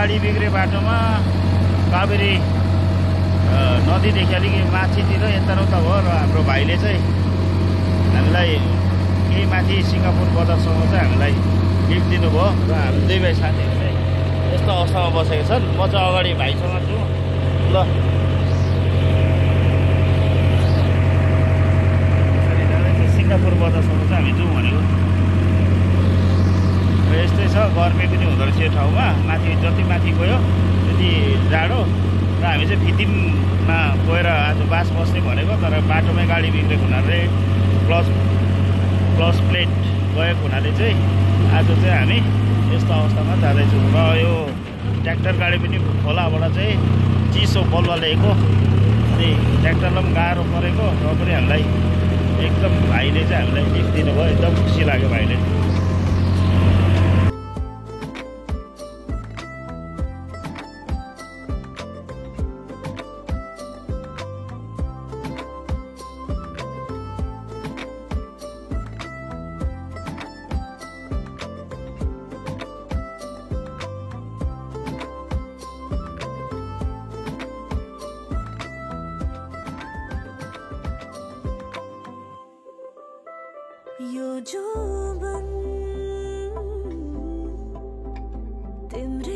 गाडी बिग्रे बाटोमा काभेरी नदीदेखि अलिक माथितिर यताउता भयो र हाम्रो भाइले चाहिँ हामीलाई केही माथि सिङ्गापुर बजारसम्म चाहिँ हामीलाई लिफ्ट दिनुभयो र हामी दुई भाइ साथीहरू चाहिँ यस्तो अवस्थामा बसेका छन्। म चाहिँ अगाडि भाइसँग छु ल। सिङ्गापुर बजारसम्म चाहिँ हामी जाउँ भनेको र यस्तै छ। गर्मी पनि हुँदो रहेछ यो ठाउँमा, माथि जति माथि गयो त्यति जाडो। र हामी चाहिँ फितिममा गएर आज बास बस्ने भनेको, तर बाटोमै गाडी बिग्रेको हुनाले क्लच प्लेट गएको हुनाले चाहिँ आज चाहिँ हामी यस्तो अवस्थामा जाँदैछौँ। र यो ट्र्याक्टर गाडी पनि खोलाबाट चाहिँ चिसो बलुवा ल्याएको, अनि ट्र्याक्टरलाई पनि गाह्रो परेको, र पनि हामीलाई एकदम भाइले चाहिँ हामीलाई लिफ्ट दिनुभयो। एकदम खुसी लाग्यो भाइले। यो जोबन तिम्रो